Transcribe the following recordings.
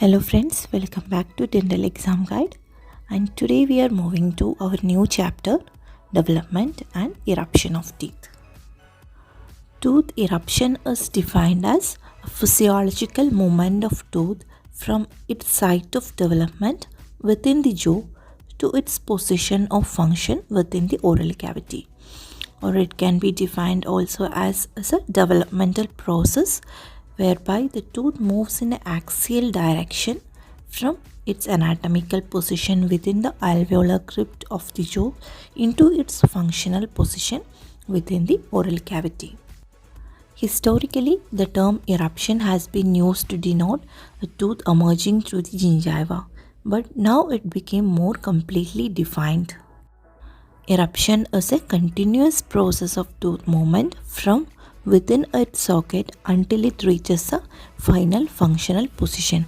Hello friends, welcome back to Dental Exam Guide, and today we are moving to our new chapter, Development and Eruption of Teeth. Tooth eruption is defined as a physiological movement of tooth from its site of development within the jaw to its position of function within the oral cavity. Or it can be defined also as a developmental process whereby the tooth moves in an axial direction from its anatomical position within the alveolar crypt of the jaw into its functional position within the oral cavity. Historically, the term eruption has been used to denote a tooth emerging through the gingiva, but now it became more completely defined. Eruption is a continuous process of tooth movement from within its socket until it reaches a final functional position.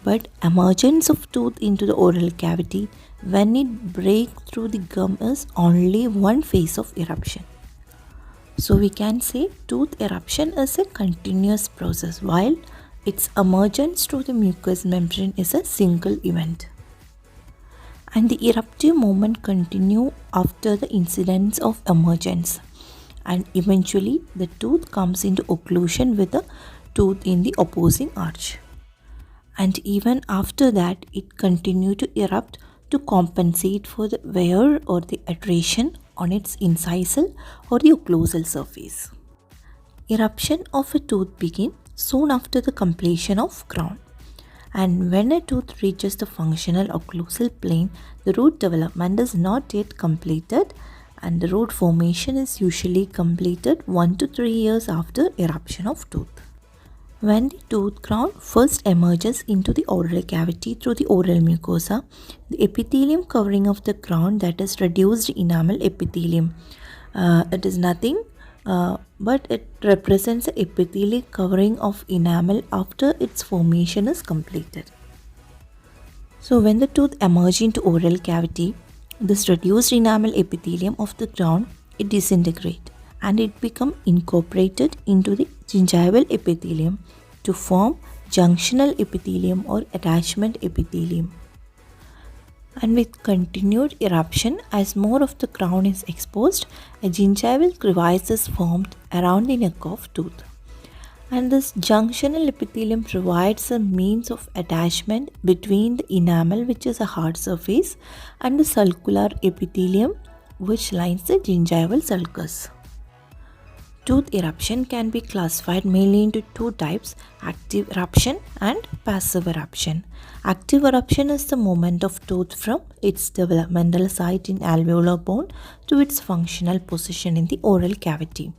But emergence of tooth into the oral cavity when it breaks through the gum is only one phase of eruption. So we can say tooth eruption is a continuous process while its emergence through the mucous membrane is a single event. And the eruptive movement continue after the incidence of emergence, and eventually the tooth comes into occlusion with the tooth in the opposing arch, and even after that it continue to erupt to compensate for the wear or the adhesion on its incisal or the occlusal surface. Eruption of a tooth begins soon after the completion of crown. And when a tooth reaches the functional occlusal plane, the root development is not yet completed, and the root formation is usually completed 1 to 3 years after eruption of tooth. When the tooth crown first emerges into the oral cavity through the oral mucosa, the epithelium covering of the crown, that is reduced enamel epithelium, it is nothing but it represents the epithelial covering of enamel after its formation is completed. So when the tooth emerges into oral cavity, this reduced enamel epithelium of the crown, it disintegrates and it becomes incorporated into the gingival epithelium to form junctional epithelium or attachment epithelium. And with continued eruption, as more of the crown is exposed, a gingival crevice is formed around the neck of tooth. And this junctional epithelium provides a means of attachment between the enamel, which is a hard surface, and the sulcular epithelium, which lines the gingival sulcus. Tooth eruption can be classified mainly into two types: active eruption and passive eruption. Active eruption is the movement of tooth from its developmental site in alveolar bone to its functional position in the oral cavity,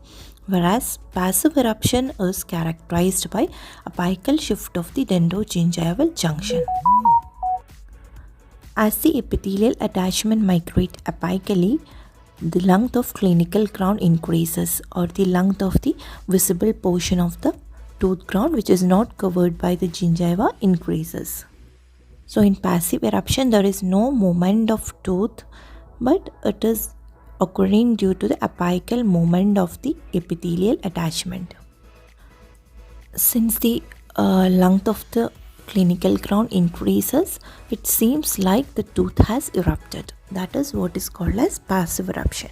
whereas passive eruption is characterized by apical shift of the dento-gingival junction. As the epithelial attachment migrates apically, the length of clinical crown increases, or the length of the visible portion of the tooth crown which is not covered by the gingiva increases. So in passive eruption there is no movement of tooth, but it is occurring due to the apical movement of the epithelial attachment. Since the length of the clinical crown increases, it seems like the tooth has erupted. That is what is called as passive eruption.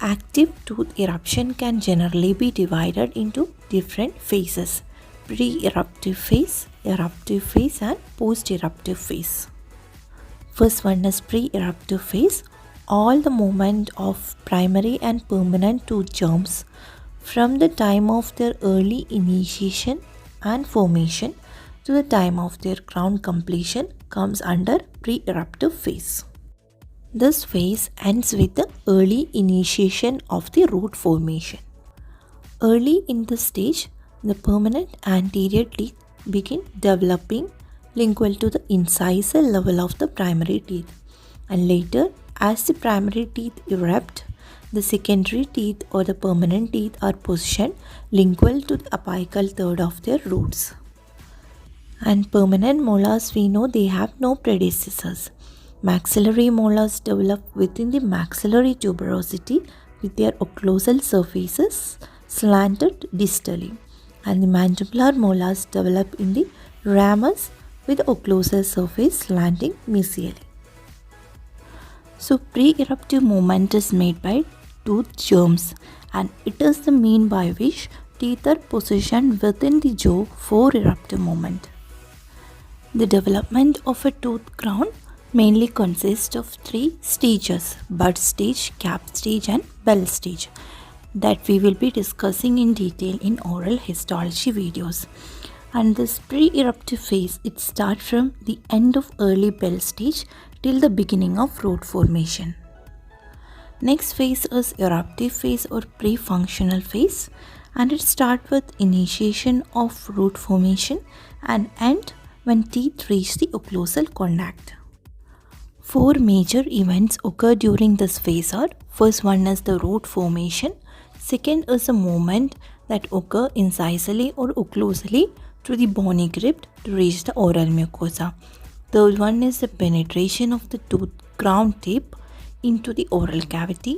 Active tooth eruption can generally be divided into different phases: pre-eruptive phase, eruptive phase, and post-eruptive phase. First one is pre-eruptive phase. All the movement of primary and permanent tooth germs from the time of their early initiation and formation to the time of their crown completion comes under pre-eruptive phase. This phase ends with the early initiation of the root formation. Early in this stage, the permanent anterior teeth begin developing lingual to the incisal level of the primary teeth, and later, as the primary teeth erupt, the secondary teeth or the permanent teeth are positioned lingual to the apical third of their roots. And permanent molars, we know they have no predecessors. Maxillary molars develop within the maxillary tuberosity with their occlusal surfaces slanted distally, and the mandibular molars develop in the ramus with the occlusal surface slanting mesially. So pre-eruptive movement is made by tooth germs, and it is the mean by which teeth are positioned within the jaw for eruptive movement. The development of a tooth crown mainly consists of three stages: bud stage, cap stage and bell stage, that we will be discussing in detail in oral histology videos. And this pre-eruptive phase, it starts from the end of early bell stage till the beginning of root formation. Next phase is eruptive phase or pre-functional phase, and it starts with initiation of root formation and end when teeth reach the occlusal contact. Four major events occur during this phase are: first one is the root formation, second is a movement that occur incisally or occlusally through the bony crypt to reach the oral mucosa. Third one is the penetration of the tooth crown tip into the oral cavity,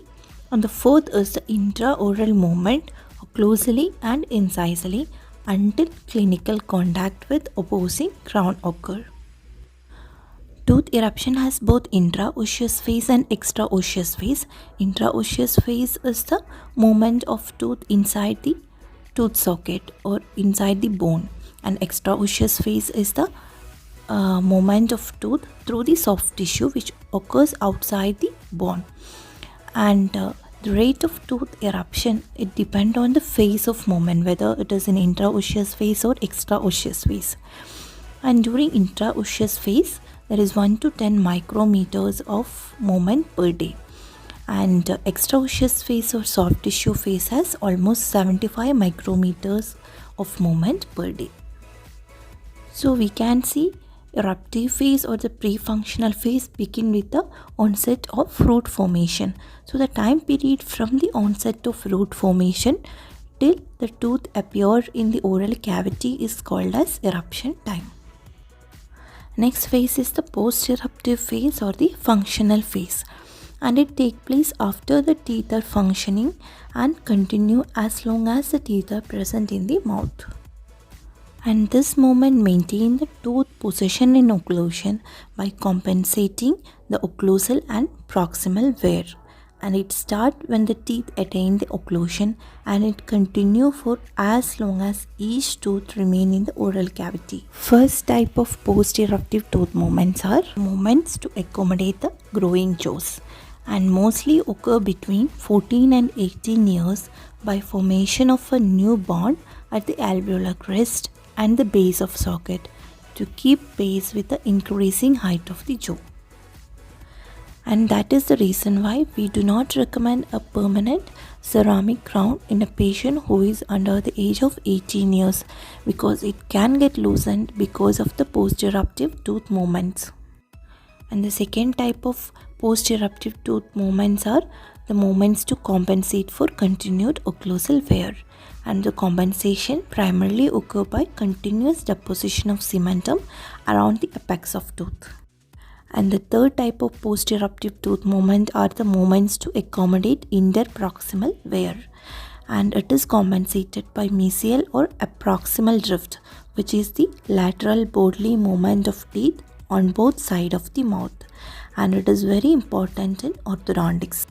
and the fourth is the intraoral movement occlusally and incisally until clinical contact with opposing crown occur. Tooth eruption has both intraosseous phase and extraosseous phase. Intraosseous phase is the movement of tooth inside the tooth socket or inside the bone, and extraosseous phase is the movement of tooth through the soft tissue which occurs outside the bone. And the rate of tooth eruption, it depends on the phase of movement, whether it is in intraosseous phase or extraosseous phase. And during intraosseous phase, there is 1 to 10 micrometers of movement per day. And extraosseous phase or soft tissue phase has almost 75 micrometers of movement per day. So we can see eruptive phase or the pre-functional phase begin with the onset of root formation. So the time period from the onset of root formation till the tooth appears in the oral cavity is called as eruption time. Next phase is the post-eruptive phase or the functional phase, and it takes place after the teeth are functioning and continue as long as the teeth are present in the mouth. And this movement maintains the tooth position in occlusion by compensating the occlusal and proximal wear. And it starts when the teeth attain the occlusion, and it continues for as long as each tooth remains in the oral cavity. First type of post-eruptive tooth movements are movements to accommodate the growing jaws, and mostly occur between 14 and 18 years by formation of a new bond at the alveolar crest and the base of socket to keep pace with the increasing height of the jaw. And that is the reason why we do not recommend a permanent ceramic crown in a patient who is under the age of 18 years, because it can get loosened because of the post-eruptive tooth movements. And the second type of post-eruptive tooth movements are the movements to compensate for continued occlusal wear, and the compensation primarily occur by continuous deposition of cementum around the apex of tooth. And the third type of post-eruptive tooth movement are the movements to accommodate interproximal wear, and it is compensated by mesial or approximal drift, which is the lateral bodily movement of teeth on both sides of the mouth, and it is very important in orthodontics.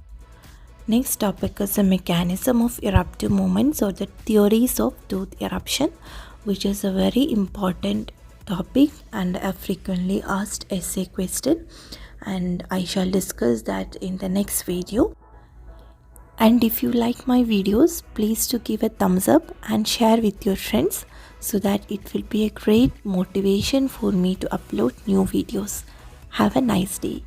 Next topic is the mechanism of eruptive movements or the theories of tooth eruption, which is a very important topic and a frequently asked essay question, and I shall discuss that in the next video. And if you like my videos, please to give a thumbs up and share with your friends, so that it will be a great motivation for me to upload new videos. Have a nice day.